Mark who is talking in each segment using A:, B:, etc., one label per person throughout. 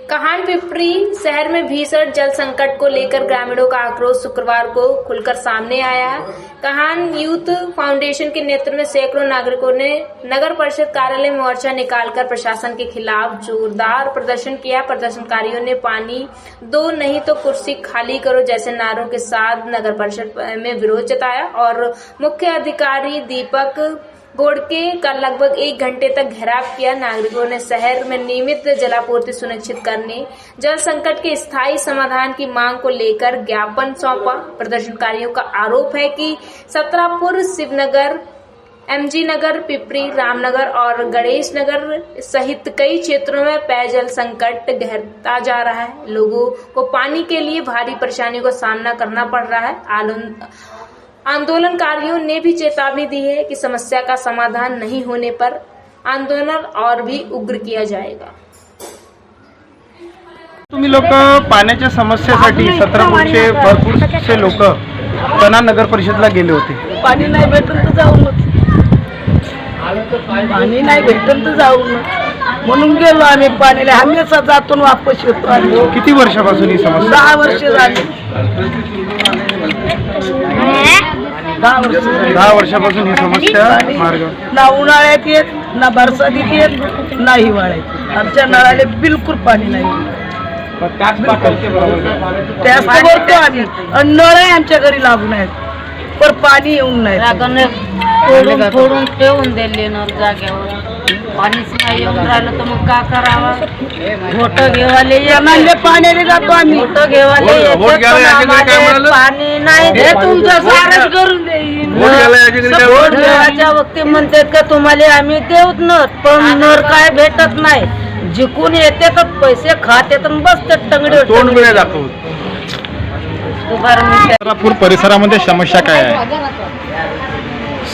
A: कहान पिपरी शहर में भीषण जल संकट को लेकर ग्रामीणों का आक्रोश शुक्रवार को खुलकर सामने आया है। कहान यूथ फाउंडेशन के नेतृत्व में सैकड़ों नागरिकों ने नगर परिषद कार्यालय में मोर्चा निकालकर प्रशासन के खिलाफ जोरदार प्रदर्शन किया। प्रदर्शनकारियों ने पानी दो नहीं तो कुर्सी खाली करो जैसे नारों के साथ नगर परिषद में विरोध जताया और मुख्य अधिकारी दीपक बोड़के का लगभग 1 घंटे तक घेराव किया। नागरिकों ने शहर में नियमित जलापूर्ति सुनिश्चित करने, जल संकट के स्थायी समाधान की मांग को लेकर ज्ञापन सौंपा। प्रदर्शनकारियों का आरोप है कि सतरापुर, शिवनगर, एमजी नगर, पिपरी, रामनगर और गणेश नगर सहित कई क्षेत्रों में पेयजल संकट गहरता जा रहा है। लोगों को पानी के लिए भारी परेशानियों का सामना करना पड़ रहा है। आंदोलनकारियों ने भी चेतावनी दी है कि समस्या का समाधान नहीं होने पर आंदोलन और भी उग्र किया जाएगा।
B: तुम्ही लोक पाण्याच्या समस्येसाठी सतरापूरचे भरपूरसे लोक कना नगर परिषदला गेले होते।
C: पाणी नाही भेटून तर जाऊनच पाणी नाही भेटून तर जाऊनच म्हणून गेलो आम्ही पाण्याला हमेशा जातून वापस येतो आम्ही।
B: किती वर्षापासून ही समस्या?
C: 10 वर्ष झाली।
B: 10 वर्षापासून ही समस्या मार्ग
C: ना उन्हाळ्यात येत, ना बरसातीत येत, ना हिवाळ्यात। आमच्या नळाला बिलकुल पाणी नाही। त्याच बोलतो आम्ही, नळ आमच्या घरी लागून आहेत पण पाणी येऊन नाही।
D: फोडून ठेवून दिले नळ जाग्यावर, पाणीच नाही येऊन राहिलं तर मग का करावं? भोट घेवाले
C: पाण्याला जातो आम्ही,
D: भोट घेवाले पाणी नाही हे तुमचं सारच करून देईन। भोट घेवायच्या वक्ती म्हणतात का तुम्हाला आम्ही देऊत न, पण नळ काय भेटत नाही। जिकून येते तर पैसे खात येतात बसतात टंगडे
B: दाखवत। सतरापूर परिसरामध्ये समस्या काय आहे?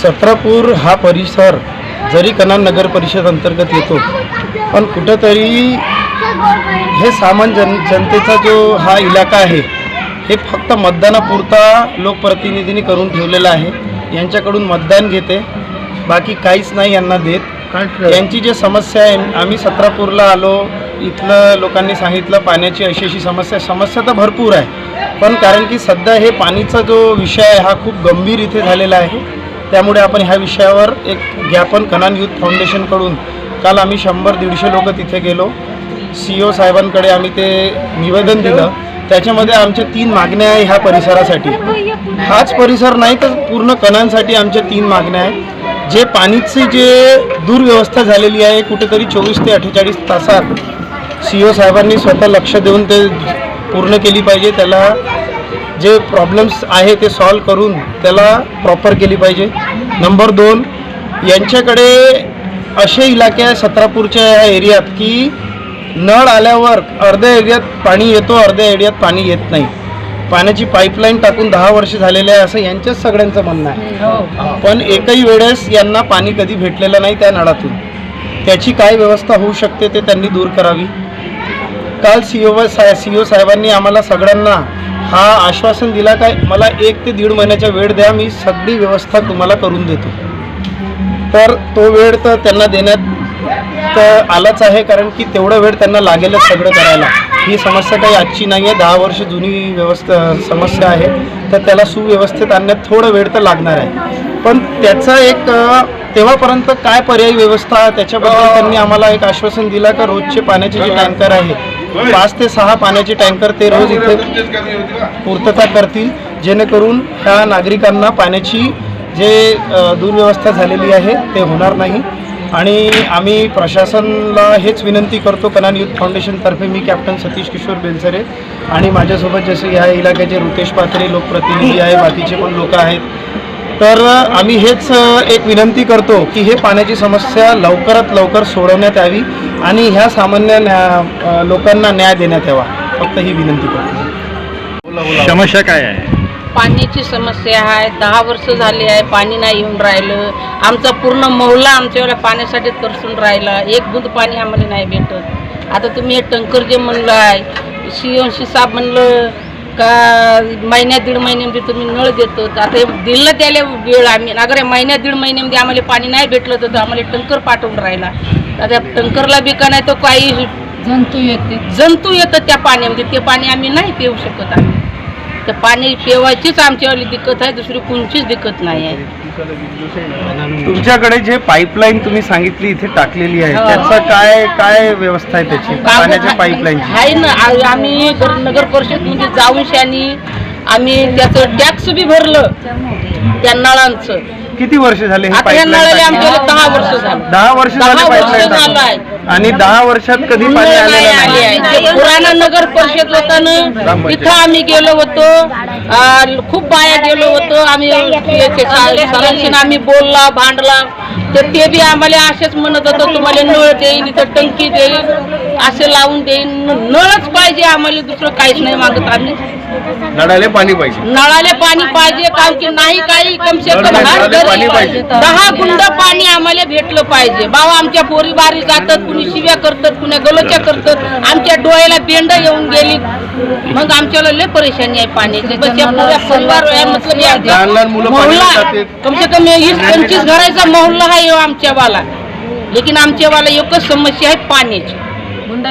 B: सतरापूर हा परिसर जरी कना नगर परिषद अंतर्गत येतो पण कुठंतरी हे सामान्य जनतेचा जो हा इलाका आहे हे फक्त मतदानापुरता लोकप्रतिनिधींनी करून ठेवलेला आहे। यांच्याकडून मतदान घेते, बाकी काहीच नाही यांना देत। यांची जी समस्या आहे, आम्ही सतरापूरला आलो, इथलं लोकांनी सांगितलं पाण्याची अशी समस्या तर भरपूर आहे, पण कारण की सध्या हे पाणीचा जो विषय आहे हा खूप गंभीर इथे झालेला आहे। त्यामुळे आपण ह्या विषयावर एक ज्ञापन कनान यूथ फाउंडेशनकडून काल आम्ही 100-150 लोक तिथे गेलो। CEO साहेबांकडे आम्ही ते निवेदन दिलं। त्याच्यामध्ये आमच्या 3 मागण्या आहे ह्या परिसरासाठी। हाच परिसर नाही तर पूर्ण कनानसाठी आमच्या 3 मागण्या आहेत। जे पाणीची जे दुर्व्यवस्था झालेली आहे कुठेतरी 24 ते 48 तासात CEO साहेबांनी स्वतः लक्ष देऊन ते पूर्ण केली पाहिजे। त्याला जे प्रॉब्लेम्स आहे ते सॉल्व करून त्याला प्रॉपर केली पाहिजे। नंबर 2, यांच्याकडे असे इलाके आहे सतरापूरच्या या एरियात की नळ आल्यावर अर्ध्या एरियात पाणी येतो, अर्ध्या एरियात पाणी येत नाही। पाण्याची पाईपलाईन टाकून 10 वर्ष झालेले आहे असं यांच्याच सगळ्यांचं म्हणणं आहे, पण एकही वेळेस यांना पाणी कधी भेटलेलं नाही त्या नळातून। त्याची काय व्यवस्था होऊ शकते ते त्यांनी दूर करावी। काल CEO साहेबांनी आम्हाला सगळ्यांना हा आश्वासन दिला काय मला 1 ते 1.5 महिन्याचा वेळ द्या, मी सगळी व्यवस्था तुम्हाला करून देतो। तर तो वेळ तर त्यांना देण्यात तर आलाच आहे, कारण की तेवढा वेळ त्यांना लागेलच सगळं करायला। ही समस्या काही आजची नाही आहे, 10 वर्ष जुनी समस्या आहे, तर त्याला सुव्यवस्थित आणण्यात थोडा वेळ तर लागणार आहे। पण त्याचा एक तेव्हापर्यंत काय पर्यायी व्यवस्था त्याच्याबद्दल त्यांनी आम्हाला एक आश्वासन दिलं का रोजचे पाण्याचे जे टँकर आहे 5 ते 6 पाण्याचे टँकर ते रोज इथे पूर्तता करतील, जेणेकरून ह्या नागरिकांना पाण्याची जे दुर्व्यवस्था झालेली आहे ते होणार नाही। आणि आम्ही प्रशासनाला हेच विनंती करतो, कनान यूथ फाउंडेशनतर्फे मी कॅप्टन सतीश किशोर बेलसरे आणि माझ्यासोबत जसे ह्या इलाक्याचे रुतेश पात्रे लोकप्रतिनिधी आहे, बाकीचे पण लोक आहेत, तर आम्ही हेच एक विनंती करतो की हे पाण्याची समस्या लवकरात लवकर सोडवण्यात यावी आणि ह्या सामान्य लोकांना न्याय देण्यात यावा, फक्त ही विनंती करतो। समस्या काय आहे?
D: पाण्याची समस्या आहे। 10 वर्ष झाली आहे, पाणी नाही येऊन राहिलं। आमचा पूर्ण मोहल्ला आमच्यावेळेला पाण्यासाठी तरसून राहिला, 1 बूंद पाणी आम्हाला नाही भेटत। आता तुम्ही हे टंकर जे म्हणलं आहे, CEO साहेब म्हणलं का महिन्यात 1.5 महिन्यामध्ये तुम्ही नळ देतो, आता दिलं त्याला वेळ आम्ही अगर महिन्यात 1.5 महिन्यामध्ये आम्हाला पाणी नाही भेटलं तर आम्हाला टंकर पाठवून राहिला। आता टंकरला बी का नाही तो काही जंतू येतं त्या पाण्यामध्ये. ते पाणी आम्ही नाही पिऊ शकत. आम्ही ते पाणी पिवायचीच आमच्यावाली दिक्कत आहे, दुसरी कोणचीच दिक्कत नाही आहे.
B: तुमच्याकडे जे पाईपलाईन तुम्ही सांगितली इथे टाकलेली आहे,
D: हो.
B: त्याचा काय काय व्यवस्था आहे त्याची, पाण्याच्या पाईपलाईनची?
D: आहे ना. आम्ही नगर परिषद मध्ये जाऊन शानी आम्ही त्याचं टॅक्स बी भरलं त्या नळांचं.
B: किती वर्ष झाले हे
D: आता या नळाला
B: पाईपलाईन?
D: आमच्याला 10 वर्ष झालं.
B: 10 वर्ष झाले
D: 10 वर्ष
B: पाईपलाईन
D: झालं
B: टाकून.
D: आहे.
B: आणि 10 वर्षात कधी पाणी
D: नाही
B: आलेलं
D: आले
B: नाही.
D: आहे. ते पुराणा नगर परिषद होता ना, तिथं आम्ही गेलो होतो. खूप बाया गेलो होतो आम्ही. सरांशी आम्ही बोलला भांडला. तर ते बी आम्हाला असेच म्हणत होतं, तुम्हाला नळ देईन, इथं टंकी देईन, असे लावून देईन. नळच पाहिजे आम्हाला, दुसरं काहीच नाही मागत आम्ही.
B: नळाले पाणी पाहिजे.
D: नळाले पाणी पाहिजे, कारण की नाही काही कम से कम
B: नळाले पाणी पाहिजे.
D: 10 गुंड पाणी आम्हाला भेटलं पाहिजे. बाबा आमच्या पोरी बारी जातात, कुणी शिव्या करतात, कुणी गलोच्या करतात. आमच्या डोळ्याला बेंड येऊन गेली. मग आमच्याला लय परेशानी आहे पाण्याची. बस या पुऱ्या परिवार आहे, मतलब या
B: लहान लहान मुलं
D: मोहल्ला
B: पाण्यात जातात.
D: कम से कम 20-25 घराचा मोहल्ला आहे हो आमच्या वाला. लेकिन आमच्या वाला एकच समस्या आहे पाण्याची. मग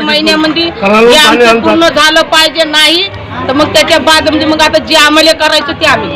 D: महिन्यामध्ये हे आमचं पूर्ण झालं पाहिजे. नाही तर मग त्याच्या बाद म्हणजे मग आता जे आम्हाला करायचं ते आम्ही